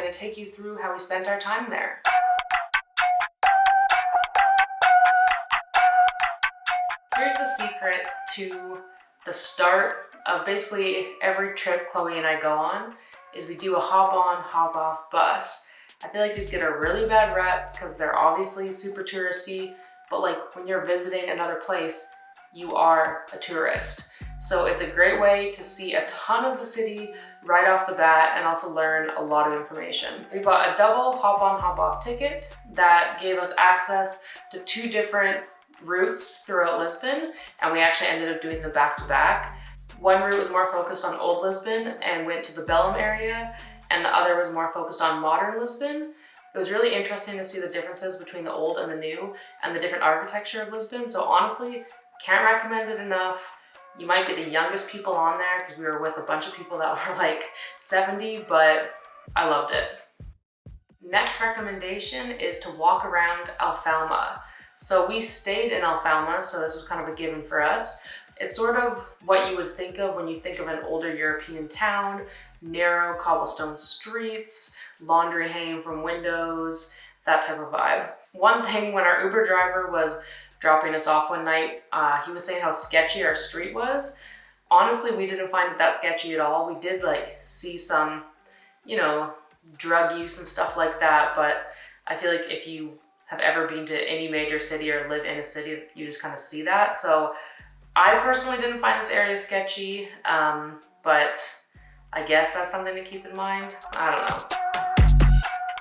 gonna take you through how we spent our time there. Here's the secret to the start of basically every trip Chloe and I go on, is we do a hop on, hop off bus. I feel like these get a really bad rep because they're obviously super touristy, but like when you're visiting another place, you are a tourist. So it's a great way to see a ton of the city right off the bat and also learn a lot of information. We bought a double hop on, hop off ticket that gave us access to 2 different routes throughout Lisbon, and we actually ended up doing them back to back. One route was more focused on old Lisbon and went to the Belem area, and the other was more focused on modern Lisbon. It was really interesting to see the differences between the old and the new and the different architecture of Lisbon. So honestly, can't recommend it enough. You might be the youngest people on there because we were with a bunch of people that were like 70, but I loved it. Next recommendation is to walk around Alfama. So we stayed in Alfama, so this was kind of a given for us. It's sort of what you would think of when you think of an older European town, narrow cobblestone streets, laundry hanging from windows, that type of vibe. One thing, when our Uber driver was dropping us off one night, he was saying how sketchy our street was. Honestly, we didn't find it that sketchy at all. We did like see some, drug use and stuff like that, but I feel like if you have ever been to any major city or live in a city, you just kind of see that. So I personally didn't find this area sketchy, but I guess that's something to keep in mind. I don't know.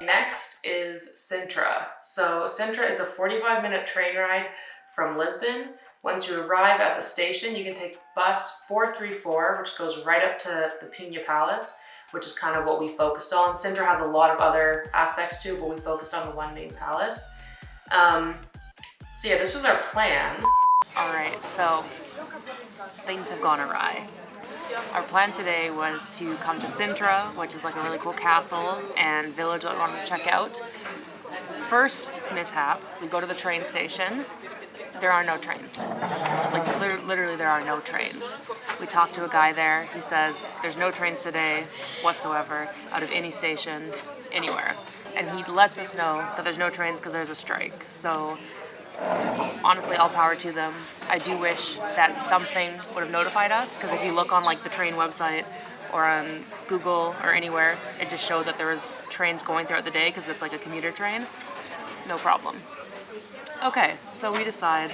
Next is Sintra. So Sintra is a 45-minute train ride from Lisbon. Once you arrive at the station, you can take bus 434, which goes right up to the Pina Palace, which is kind of what we focused on. Sintra has a lot of other aspects too, but we focused on the one main palace. So yeah, this was our plan. All right, so things have gone awry. Our plan today was to come to Sintra, which is like a really cool castle and village that we wanted to check out. First mishap, we go to the train station. There are no trains. Like literally there are no trains. We talked to a guy there. He says there's no trains today whatsoever out of any station anywhere. And he lets us know that there's no trains because there's a strike. So honestly, all power to them. I do wish that something would have notified us, because if you look on like the train website or on Google or anywhere, it just showed that there was trains going throughout the day because it's like a commuter train. No problem. Okay, so we decide,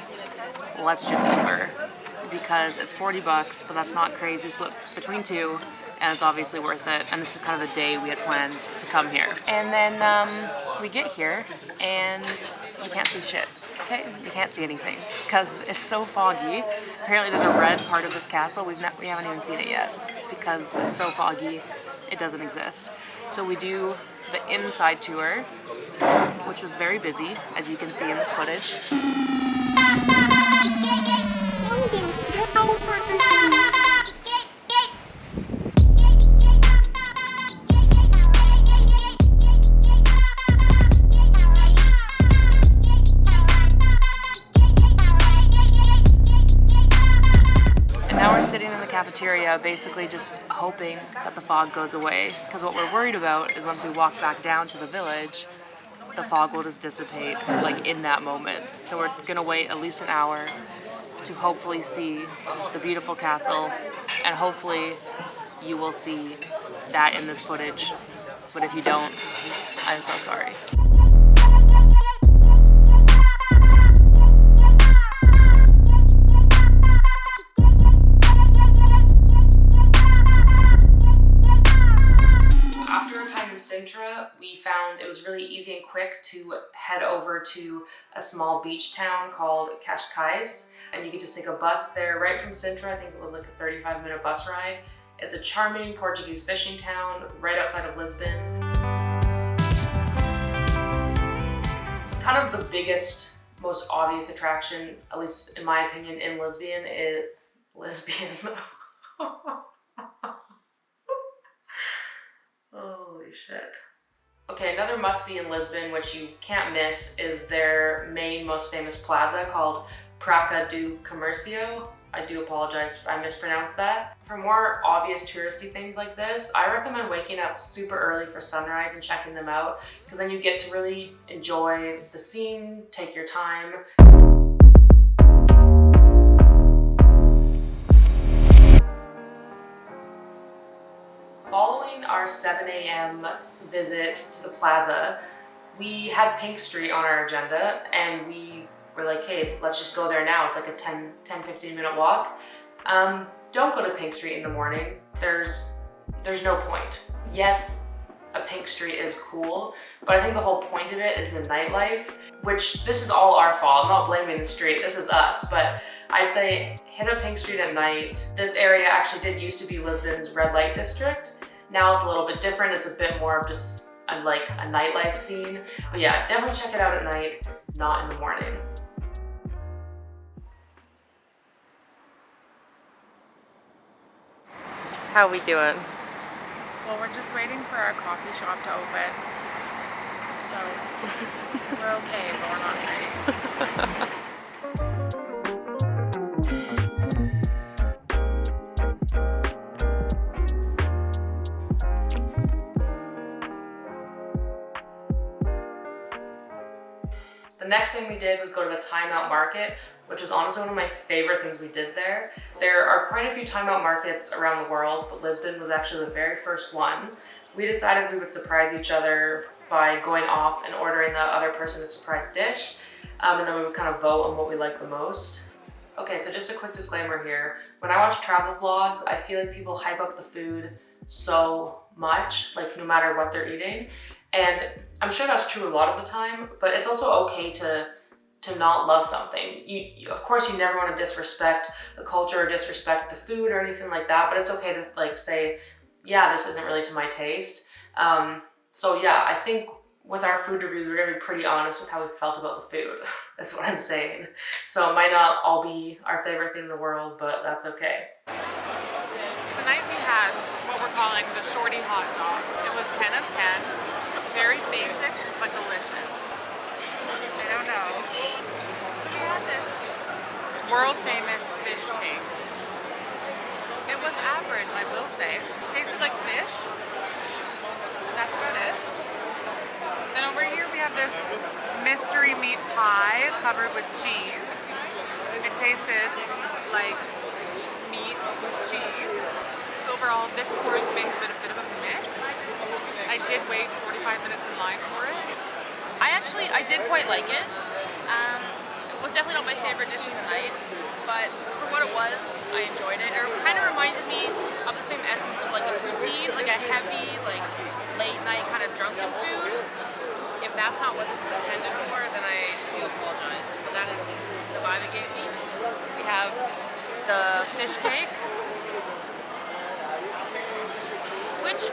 let's just Uber, because it's $40, but that's not crazy, split between 2, and it's obviously worth it, and this is kind of the day we had planned to come here. And then we get here, and you can't see shit, okay? You can't see anything, because it's so foggy. Apparently there's a red part of this castle, we haven't even seen it yet, because it's so foggy, it doesn't exist. So we do the inside tour, which was very busy, as you can see in this footage. And now we're sitting in the cafeteria, basically just hoping that the fog goes away, because what we're worried about is once we walk back down to the village, the fog will just dissipate like in that moment. So we're gonna wait at least an hour to hopefully see the beautiful castle, and hopefully you will see that in this footage. But if you don't, I'm so sorry. Sintra, we found it was really easy and quick to head over to a small beach town called Cascais, and you could just take a bus there right from Sintra. I think it was like a 35-minute bus ride. It's a charming Portuguese fishing town right outside of Lisbon. Kind of the biggest, most obvious attraction, at least in my opinion, in Lisbon is Lisbon. Holy shit. Okay, another must-see in Lisbon, which you can't miss, is their main, most famous plaza called Praça do Comércio. I do apologize if I mispronounced that. For more obvious touristy things like this, I recommend waking up super early for sunrise and checking them out, because then you get to really enjoy the scene, take your time. Following our 7 a.m. visit to the plaza, we had Pink Street on our agenda, and we were like, hey, let's just go there now. It's like a 10-15 minute walk. Don't go to Pink Street in the morning. There's no point. Yes, a Pink Street is cool, but I think the whole point of it is the nightlife, which this is all our fault. I'm not blaming the street, this is us, but I'd say hit up Pink Street at night. This area actually did used to be Lisbon's red light district. Now it's a little bit different. It's a bit more of just like a nightlife scene. But yeah, definitely check it out at night, not in the morning. How we doing? Well, we're just waiting for our coffee shop to open. So we're okay, but we're not great. The next thing we did was go to the Timeout Market, which was honestly one of my favorite things we did there. There are quite a few Timeout Markets around the world, but Lisbon was actually the very first one. We decided we would surprise each other by going off and ordering the other person a surprise dish, and then we would kind of vote on what we liked the most. Okay, so just a quick disclaimer here. When I watch travel vlogs, I feel like people hype up the food so much, like no matter what they're eating. And I'm sure that's true a lot of the time, but it's also okay to not love something. You of course, you never want to disrespect the culture or disrespect the food or anything like that, but it's okay to like say, yeah, this isn't really to my taste. So yeah, I think with our food reviews, we're gonna be pretty honest with how we felt about the food. That's what I'm saying. So it might not all be our favorite thing in the world, but that's okay. Tonight we had what we're calling the shorty hot dog. It was 10 of 10. Very basic, but delicious. I don't know. We had this world famous fish cake. It was average, I will say. It tasted like fish. That's about it. Then over here we have this mystery meat pie covered with cheese. It tasted like meat with cheese. Overall, this course made a bit of a mix. I did wait 45 minutes in line for it. I did quite like it. It was definitely not my favorite dish of the night, but for what it was, I enjoyed it. It kind of reminded me of the same essence of like a routine, like a heavy, like late night kind of drunken food. If that's not what this is intended for, then I do apologize. But that is the vibe it gave me. We have the fish cake, which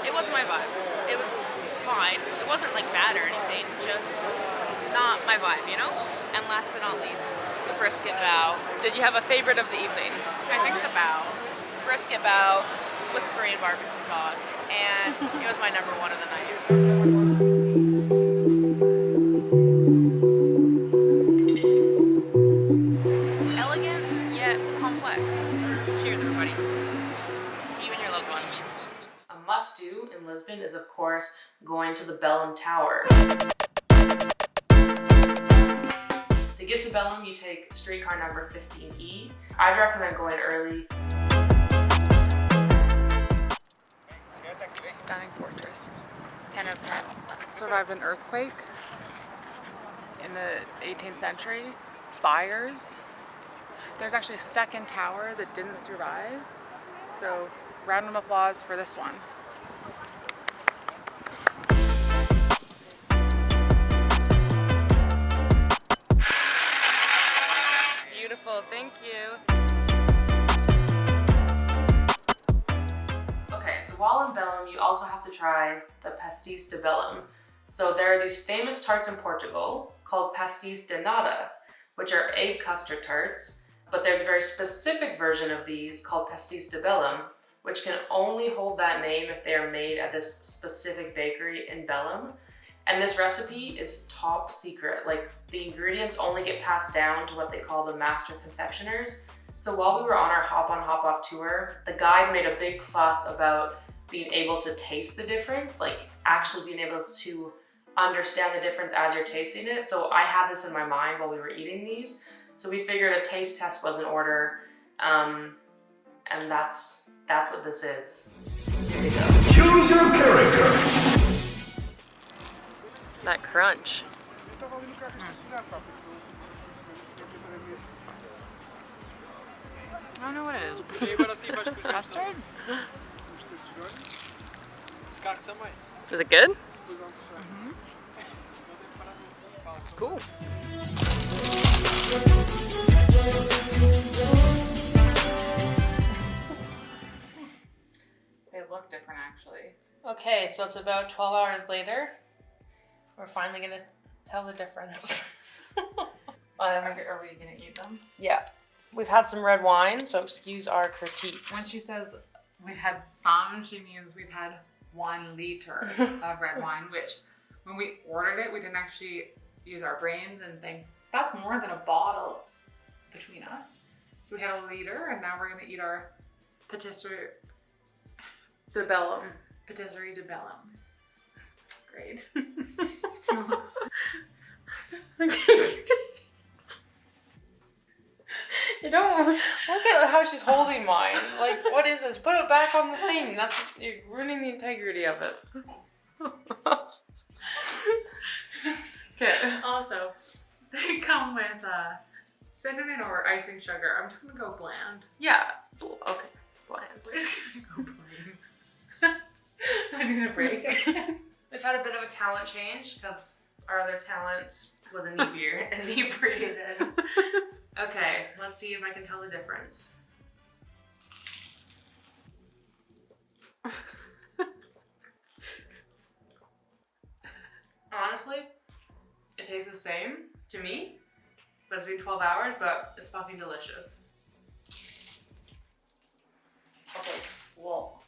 it wasn't my vibe. It was fine. It wasn't like bad or anything, just not my vibe, you know? And last but not least, the brisket bao. Did you have a favorite of the evening? I think the bao. Brisket bao with Korean barbecue sauce, and it was my number one of the night. Elegant yet complex. Cheers, everybody. To you and your loved ones. A must-do in Lisbon is, of course, going to the Belem Tower. To get to Belem, you take streetcar number 15E. I'd recommend going early. Stunning fortress. 10 out of 10. Survived an earthquake in the 18th century. Fires. There's actually a second tower that didn't survive. So, round of applause for this one. Beautiful, thank you. Okay, so while in Belem, you also have to try the pastéis de Belem. So there are these famous tarts in Portugal called pastéis de nata, which are egg custard tarts, but there's a very specific version of these called pastéis de Belem, which can only hold that name if they are made at this specific bakery in Belem. And this recipe is top secret. Like, the ingredients only get passed down to what they call the master confectioners. So while we were on our hop on hop off tour, the guide made a big fuss about being able to taste the difference, like actually being able to understand the difference as you're tasting it. So I had this in my mind while we were eating these. So we figured a taste test was in order, and that's what this is. Here we go. Choose your character. That crunch. I don't know what it is. Custard? Is it good? Cool. They look different, actually. Okay, so it's about 12 hours later. We're finally gonna tell the difference. Are we gonna eat them? Yeah. We've had some red wine, so excuse our When critiques. she says we've had some, she means we've had 1 liter of red wine, which when we ordered it, we didn't actually use our brains and think that's more than a bottle between us. So we had a liter, and now we're gonna eat our patisserie The Belem. patisserie de Belem. Great. You don't look at how she's holding mine. Like, what is this? Put it back on the thing. You're ruining the integrity of it. Okay. Also, they come with cinnamon or icing sugar. I'm just gonna go bland. Yeah. Okay. Bland. We're just gonna go bland. I need a break. We've had a bit of a talent change because our other talent was inebriated. Okay, let's see if I can tell the difference. Honestly, it tastes the same to me, but it's been 12 hours, but it's fucking delicious. Okay, well,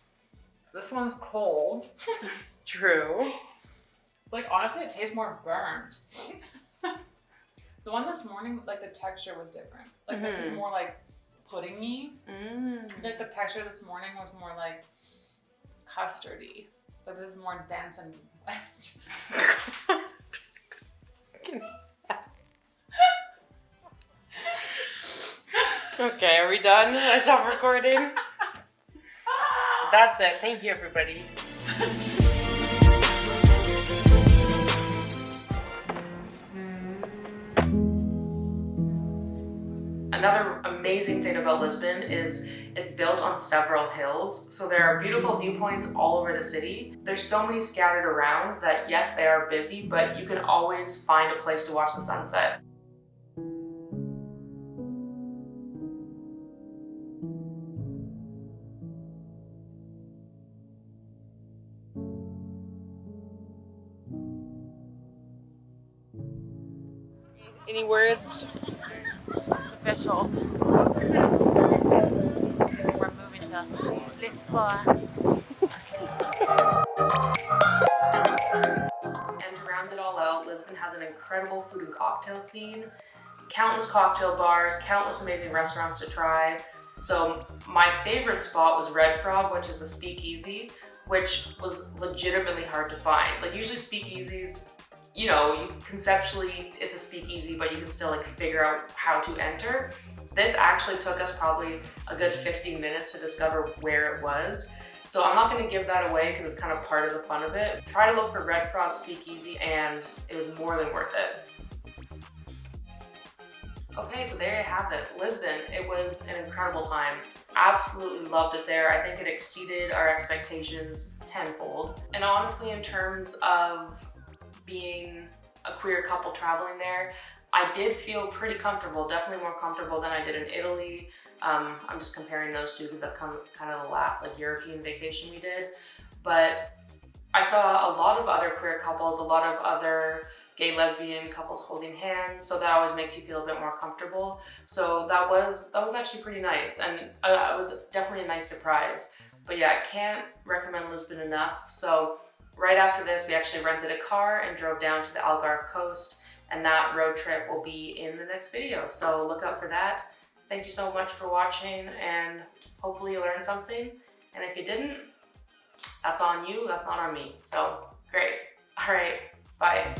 this one's cold. True. Like, honestly, it tastes more burnt. The one this morning, like, the texture was different. Like, this is more like puddingy. Like, the texture this morning was more like custardy. But this is more dense and wet. Okay, are we done? I stop recording. That's it. Thank you, everybody. Another amazing thing about Lisbon is it's built on several hills, so there are beautiful viewpoints all over the city. There's so many scattered around that, yes, they are busy, but you can always find a place to watch the sunset. Any words? It's official. We're moving to Lisbon. And to round it all out, Lisbon has an incredible food and cocktail scene. Countless cocktail bars, countless amazing restaurants to try. So my favorite spot was Red Frog, which is a speakeasy, which was legitimately hard to find. Like, usually speakeasies, you know, conceptually it's a speakeasy, but you can still like figure out how to enter. This actually took us probably a good 15 minutes to discover where it was. So I'm not gonna give that away because it's kind of part of the fun of it. Try to look for Red Frog Speakeasy and it was more than worth it. Okay, so there you have it, Lisbon. It was an incredible time. Absolutely loved it there. I think it exceeded our expectations tenfold. And honestly, in terms of being a queer couple traveling there, I did feel pretty comfortable, definitely more comfortable than I did in Italy. I'm just comparing those two because that's kind of the last like European vacation we did. But I saw a lot of other queer couples, a lot of other gay lesbian couples holding hands, so that always makes you feel a bit more comfortable. So that was actually pretty nice, and it was definitely a nice surprise. But yeah, I can't recommend Lisbon enough. So right after this, we actually rented a car and drove down to the Algarve coast, and that road trip will be in the next video. So look out for that. Thank you so much for watching, and hopefully you learned something. And if you didn't, that's on you, that's not on me. So great. All right, bye.